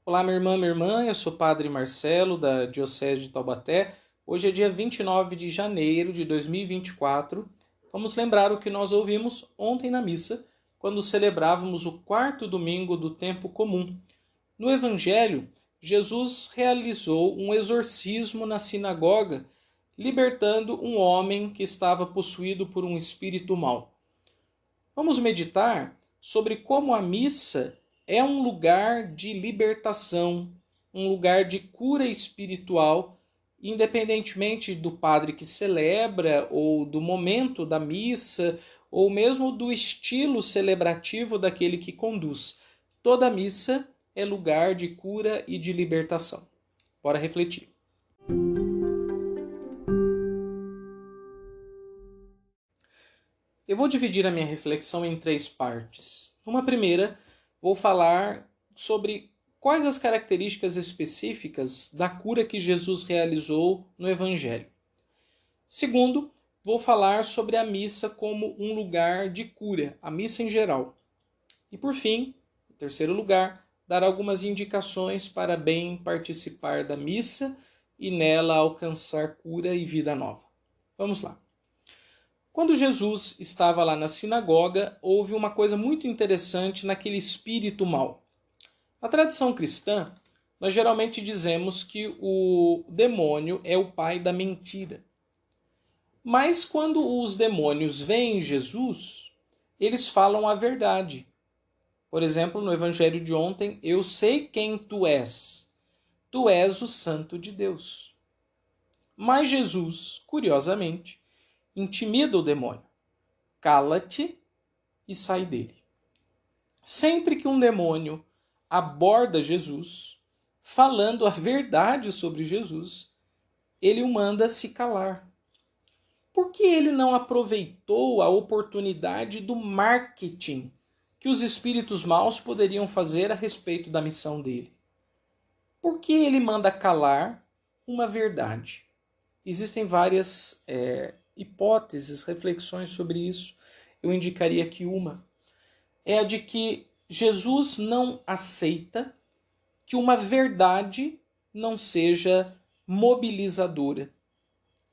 Olá, minha irmã, eu sou o Padre Marcelo, da Diocese de Taubaté. Hoje é dia 29 de janeiro de 2024. Vamos lembrar o que nós ouvimos ontem na missa, quando celebrávamos o quarto domingo do tempo comum. No Evangelho, Jesus realizou um exorcismo na sinagoga, libertando um homem que estava possuído por um espírito mau. Vamos meditar sobre como a missa é um lugar de libertação, um lugar de cura espiritual, independentemente do padre que celebra, ou do momento da missa, ou mesmo do estilo celebrativo daquele que conduz. Toda missa é lugar de cura e de libertação. Bora refletir. Eu vou dividir a minha reflexão em três partes. Numa primeira, vou falar sobre quais as características específicas da cura que Jesus realizou no Evangelho. Segundo, vou falar sobre a missa como um lugar de cura, a missa em geral. E por fim, em terceiro lugar, dar algumas indicações para bem participar da missa e nela alcançar cura e vida nova. Vamos lá. Quando Jesus estava lá na sinagoga, houve uma coisa muito interessante naquele espírito mau. Na tradição cristã, nós geralmente dizemos que o demônio é o pai da mentira. Mas quando os demônios veem Jesus, eles falam a verdade. Por exemplo, no evangelho de ontem, eu sei quem tu és o Santo de Deus. Mas Jesus, curiosamente, intimida o demônio. Cala-te e sai dele. Sempre que um demônio aborda Jesus, falando a verdade sobre Jesus, ele o manda se calar. Por que ele não aproveitou a oportunidade do marketing que os espíritos maus poderiam fazer a respeito da missão dele? Por que ele manda calar uma verdade? Existem várias hipóteses, reflexões sobre isso. Eu indicaria que uma é a de que Jesus não aceita que uma verdade não seja mobilizadora,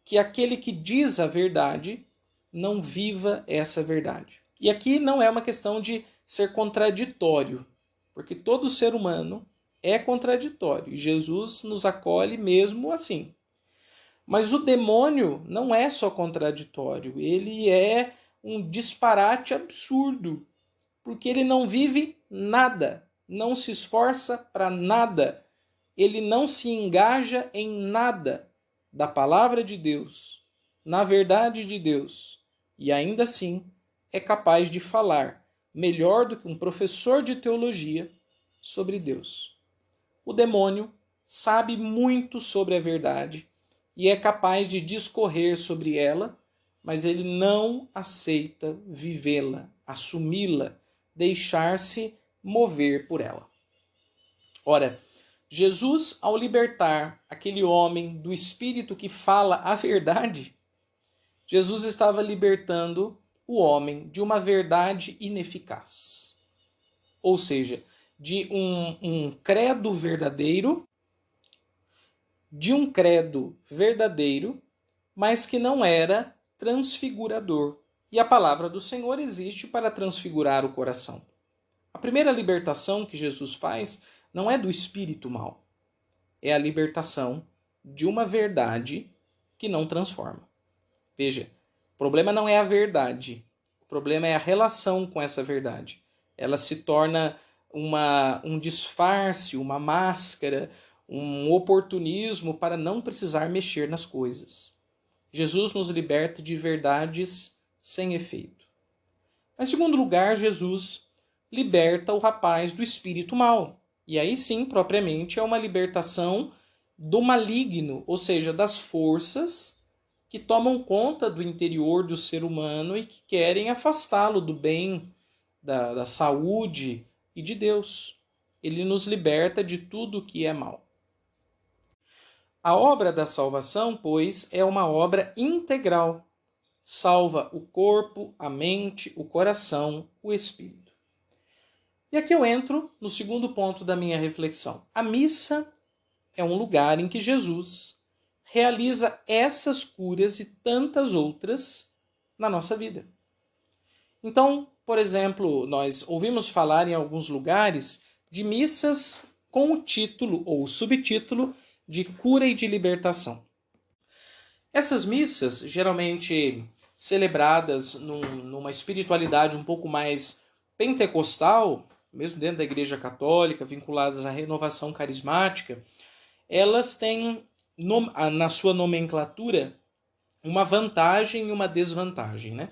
que aquele que diz a verdade não viva essa verdade. E aqui não é uma questão de ser contraditório, porque todo ser humano é contraditório e Jesus nos acolhe mesmo assim. Mas o demônio não é só contraditório, ele é um disparate absurdo, porque ele não vive nada, não se esforça para nada, ele não se engaja em nada da palavra de Deus, na verdade de Deus, e ainda assim é capaz de falar melhor do que um professor de teologia sobre Deus. O demônio sabe muito sobre a verdade e é capaz de discorrer sobre ela, mas ele não aceita vivê-la, assumi-la, deixar-se mover por ela. Ora, Jesus, ao libertar aquele homem do espírito que fala a verdade, Jesus estava libertando o homem de uma verdade ineficaz. Ou seja, de um credo verdadeiro, mas que não era transfigurador. E a palavra do Senhor existe para transfigurar o coração. A primeira libertação que Jesus faz não é do espírito mau. É a libertação de uma verdade que não transforma. Veja, o problema não é a verdade. O problema é a relação com essa verdade. Ela se torna um disfarce, uma máscara, um oportunismo para não precisar mexer nas coisas. Jesus nos liberta de verdades sem efeito. Mas, em segundo lugar, Jesus liberta o rapaz do espírito mau. E aí sim, propriamente, é uma libertação do maligno, ou seja, das forças que tomam conta do interior do ser humano e que querem afastá-lo do bem, da saúde e de Deus. Ele nos liberta de tudo o que é mal. A obra da salvação, pois, é uma obra integral. Salva o corpo, a mente, o coração, o espírito. E aqui eu entro no segundo ponto da minha reflexão. A missa é um lugar em que Jesus realiza essas curas e tantas outras na nossa vida. Então, por exemplo, nós ouvimos falar em alguns lugares de missas com o título ou o subtítulo de cura e de libertação. Essas missas, geralmente celebradas numa espiritualidade um pouco mais pentecostal, mesmo dentro da Igreja Católica, vinculadas à renovação carismática, elas têm na sua nomenclatura uma vantagem e uma desvantagem, né?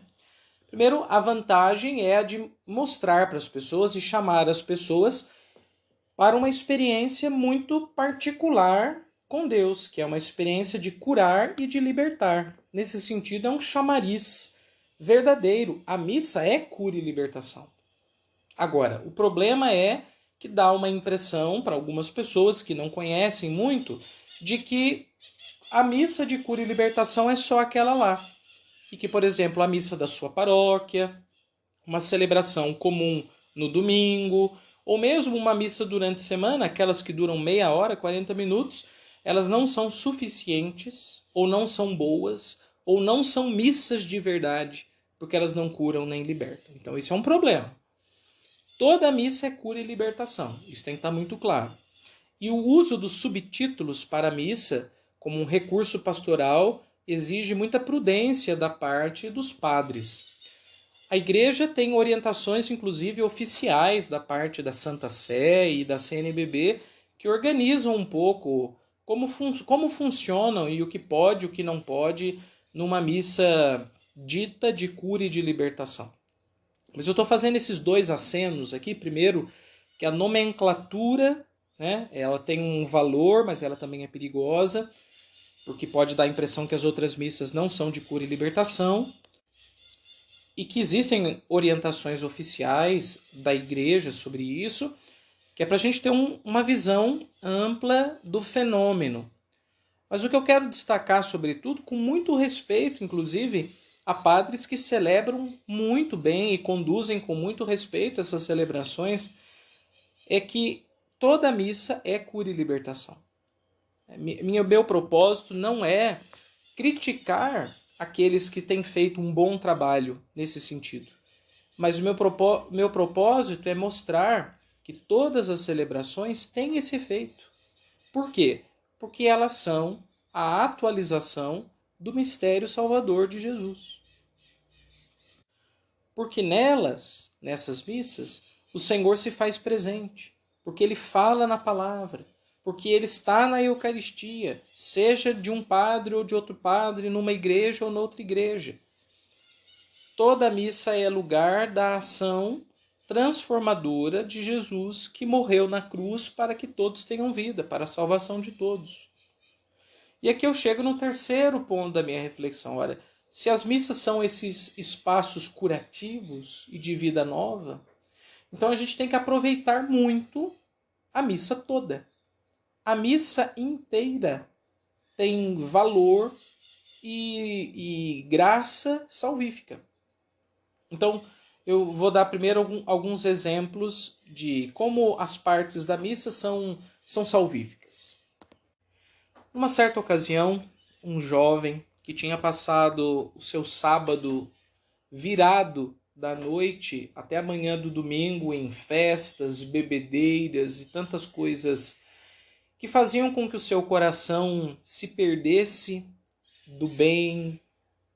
Primeiro, a vantagem é a de mostrar para as pessoas e chamar as pessoas para uma experiência muito particular com Deus, que é uma experiência de curar e de libertar. Nesse sentido, é um chamariz verdadeiro. A missa é cura e libertação. Agora, o problema é que dá uma impressão para algumas pessoas que não conhecem muito de que a missa de cura e libertação é só aquela lá. E que, por exemplo, a missa da sua paróquia, uma celebração comum no domingo, ou mesmo uma missa durante a semana, aquelas que duram meia hora, 40 minutos, elas não são suficientes, ou não são boas, ou não são missas de verdade, porque elas não curam nem libertam. Então isso é um problema. Toda missa é cura e libertação, isso tem que estar muito claro. E o uso dos subtítulos para a missa, como um recurso pastoral, exige muita prudência da parte dos padres. A Igreja tem orientações, inclusive, oficiais da parte da Santa Sé e da CNBB, que organizam um pouco como funcionam e o que pode e o que não pode numa missa dita de cura e de libertação. Mas eu estou fazendo esses dois acenos aqui. Primeiro, que a nomenclatura, né, ela tem um valor, mas ela também é perigosa, porque pode dar a impressão que as outras missas não são de cura e libertação, e que existem orientações oficiais da Igreja sobre isso, que é para a gente ter uma visão ampla do fenômeno. Mas o que eu quero destacar, sobretudo, com muito respeito, inclusive, a padres que celebram muito bem e conduzem com muito respeito essas celebrações, é que toda missa é cura e libertação. Meu propósito não é criticar aqueles que têm feito um bom trabalho nesse sentido. Mas o meu propósito é mostrar que todas as celebrações têm esse efeito. Por quê? Porque elas são a atualização do mistério salvador de Jesus. Porque nessas missas, o Senhor se faz presente. Porque Ele fala na palavra. Porque Ele está na Eucaristia, seja de um padre ou de outro padre, numa igreja ou noutra igreja. Toda missa é lugar da ação transformadora de Jesus, que morreu na cruz para que todos tenham vida, para a salvação de todos. E aqui eu chego no terceiro ponto da minha reflexão. Olha, se as missas são esses espaços curativos e de vida nova, então a gente tem que aproveitar muito a missa toda. A missa inteira tem valor e graça salvífica. Então, eu vou dar primeiro alguns exemplos de como as partes da missa são salvíficas. Numa certa ocasião, um jovem que tinha passado o seu sábado virado da noite até a manhã do domingo em festas, bebedeiras e tantas coisas que faziam com que o seu coração se perdesse do bem,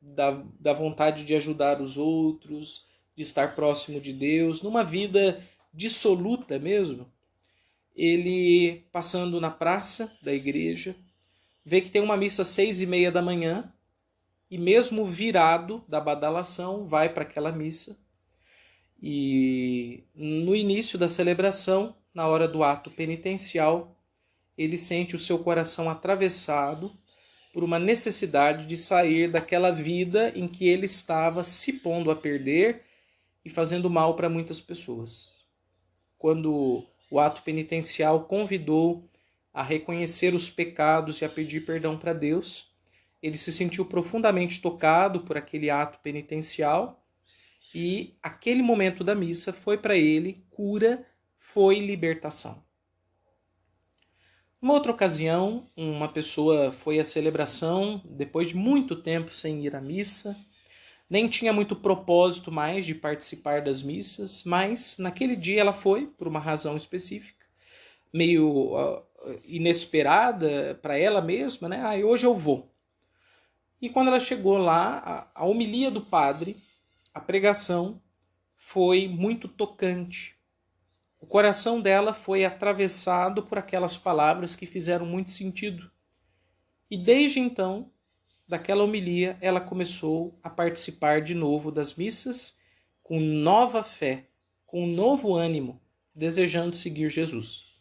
da vontade de ajudar os outros, de estar próximo de Deus, numa vida dissoluta mesmo. Ele, passando na praça da igreja, vê que tem uma missa às 6:30 da manhã, e mesmo virado da badalação, vai para aquela missa. E no início da celebração, na hora do ato penitencial, ele sente o seu coração atravessado por uma necessidade de sair daquela vida em que ele estava se pondo a perder e fazendo mal para muitas pessoas. Quando o ato penitencial convidou a reconhecer os pecados e a pedir perdão para Deus, ele se sentiu profundamente tocado por aquele ato penitencial, e aquele momento da missa foi para ele cura foi libertação. Uma outra ocasião, uma pessoa foi à celebração depois de muito tempo sem ir à missa, nem tinha muito propósito mais de participar das missas, mas naquele dia ela foi, por uma razão específica, meio inesperada para ela mesma, né? Hoje eu vou. E quando ela chegou lá, a homilia do padre, a pregação, foi muito tocante. O coração dela foi atravessado por aquelas palavras que fizeram muito sentido. E desde então, daquela homilia, ela começou a participar de novo das missas com nova fé, com um novo ânimo, desejando seguir Jesus.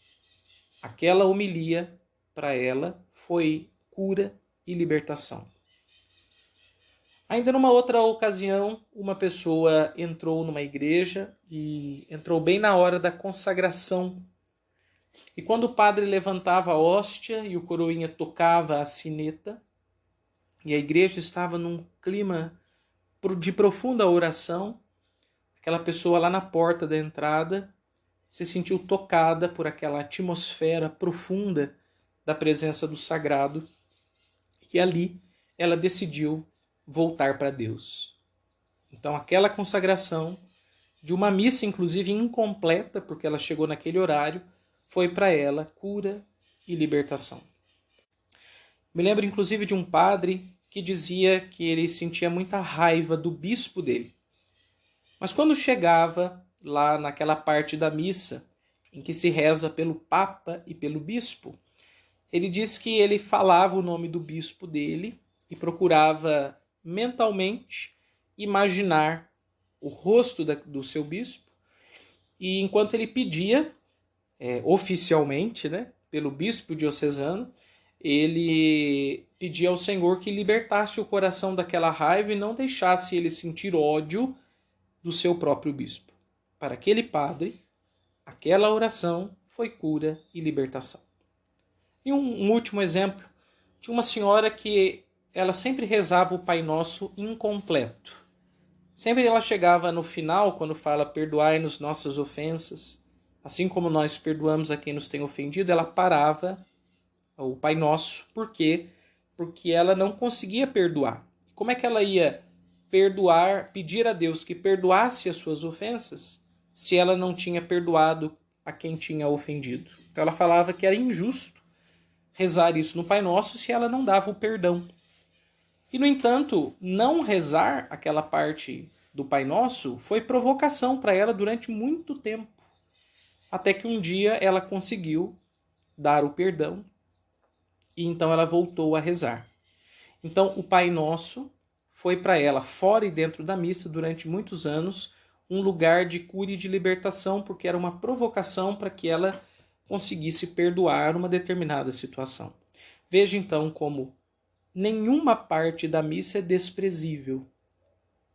Aquela homilia, para ela, foi cura e libertação. Ainda numa outra ocasião, uma pessoa entrou numa igreja e entrou bem na hora da consagração. E quando o padre levantava a hóstia e o coroinha tocava a sineta, e a igreja estava num clima de profunda oração, aquela pessoa lá na porta da entrada se sentiu tocada por aquela atmosfera profunda da presença do sagrado, e ali ela decidiu voltar para Deus. Então aquela consagração, de uma missa inclusive incompleta, porque ela chegou naquele horário, foi para ela cura e libertação. Me lembro inclusive de um padre que dizia que ele sentia muita raiva do bispo dele. Mas quando chegava lá naquela parte da missa em que se reza pelo Papa e pelo bispo, ele disse que ele falava o nome do bispo dele e procurava mentalmente imaginar o rosto do seu bispo, e enquanto ele pedia, oficialmente, né, pelo bispo diocesano, ele pedia ao Senhor que libertasse o coração daquela raiva e não deixasse ele sentir ódio do seu próprio bispo. Para aquele padre, aquela oração foi cura e libertação. E um último exemplo de uma senhora que ela sempre rezava o Pai Nosso incompleto. Sempre ela chegava no final, quando fala perdoai-nos nossas ofensas, assim como nós perdoamos a quem nos tem ofendido, ela parava o Pai Nosso. Por quê? Porque ela não conseguia perdoar. Como é que ela ia perdoar, pedir a Deus que perdoasse as suas ofensas, se ela não tinha perdoado a quem tinha ofendido? Então ela falava que era injusto rezar isso no Pai Nosso se ela não dava o perdão. E, no entanto, não rezar aquela parte do Pai Nosso foi provocação para ela durante muito tempo. Até que um dia ela conseguiu dar o perdão e então ela voltou a rezar. Então, o Pai Nosso foi para ela, fora e dentro da missa, durante muitos anos, um lugar de cura e de libertação, porque era uma provocação para que ela conseguisse perdoar uma determinada situação. Veja então como nenhuma parte da missa é desprezível.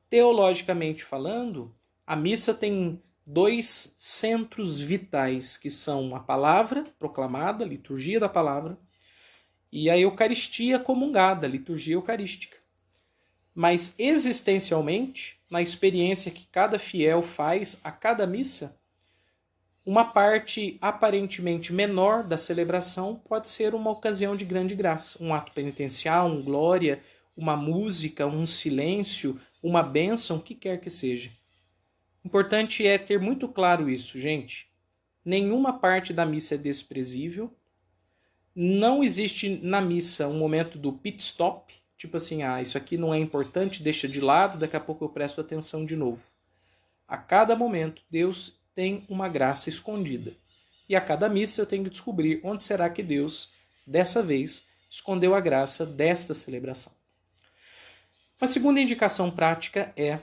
Teologicamente falando, a missa tem dois centros vitais, que são a palavra proclamada, a liturgia da palavra, e a Eucaristia comungada, a liturgia eucarística. Mas existencialmente, na experiência que cada fiel faz a cada missa, uma parte aparentemente menor da celebração pode ser uma ocasião de grande graça, um ato penitencial, um glória, uma música, um silêncio, uma bênção, o que quer que seja. Importante é ter muito claro isso, gente. Nenhuma parte da missa é desprezível. Não existe na missa um momento do pit stop, tipo assim, isso aqui não é importante, deixa de lado, daqui a pouco eu presto atenção de novo. A cada momento, Deus tem uma graça escondida. E a cada missa eu tenho que descobrir onde será que Deus, dessa vez, escondeu a graça desta celebração. A segunda indicação prática é,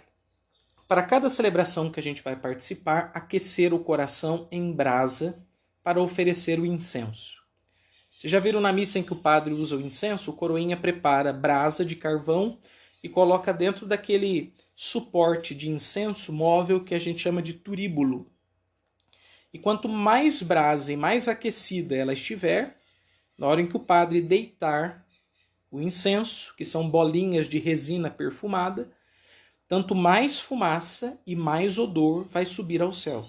para cada celebração que a gente vai participar, aquecer o coração em brasa para oferecer o incenso. Vocês já viram na missa em que o padre usa o incenso? O coroinha prepara brasa de carvão e coloca dentro daquele suporte de incenso móvel que a gente chama de turíbulo. E quanto mais brasa e mais aquecida ela estiver, na hora em que o padre deitar o incenso, que são bolinhas de resina perfumada, tanto mais fumaça e mais odor vai subir ao céu.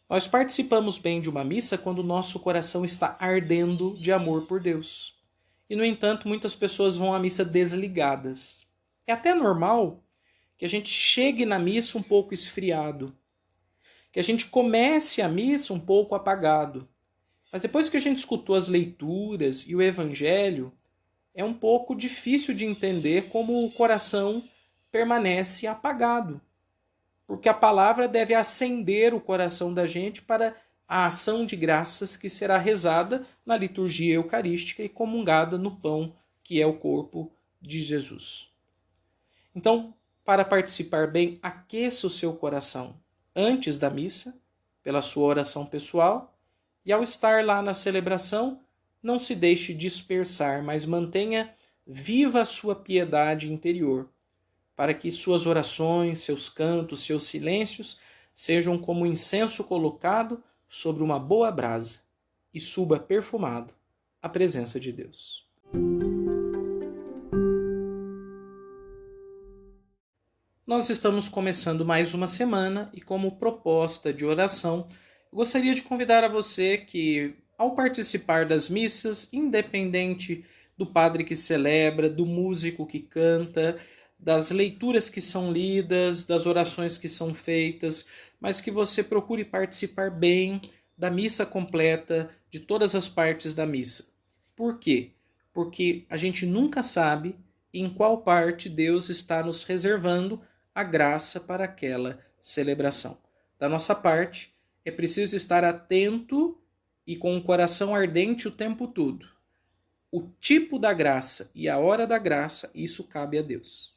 Nós participamos bem de uma missa quando o nosso coração está ardendo de amor por Deus. E, no entanto, muitas pessoas vão à missa desligadas. É até normal que a gente chegue na missa um pouco esfriado, que a gente comece a missa um pouco apagado. Mas depois que a gente escutou as leituras e o evangelho, é um pouco difícil de entender como o coração permanece apagado. Porque a palavra deve acender o coração da gente para a ação de graças que será rezada na liturgia eucarística e comungada no pão, que é o corpo de Jesus. Então, para participar bem, aqueça o seu coração antes da missa, pela sua oração pessoal, e ao estar lá na celebração, não se deixe dispersar, mas mantenha viva a sua piedade interior, para que suas orações, seus cantos, seus silêncios sejam como incenso colocado sobre uma boa brasa e suba perfumado à presença de Deus. Nós estamos começando mais uma semana e, como proposta de oração, eu gostaria de convidar a você que, ao participar das missas, independente do padre que celebra, do músico que canta, das leituras que são lidas, das orações que são feitas, mas que você procure participar bem da missa completa, de todas as partes da missa. Por quê? Porque a gente nunca sabe em qual parte Deus está nos reservando a graça para aquela celebração. Da nossa parte, é preciso estar atento e com o coração ardente o tempo todo. O tipo da graça e a hora da graça, isso cabe a Deus.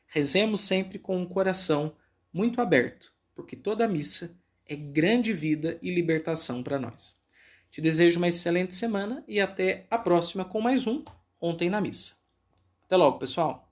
Rezemos sempre com um coração muito aberto, porque toda missa é grande vida e libertação para nós. Te desejo uma excelente semana e até a próxima com mais um Ontem na Missa. Até logo, pessoal!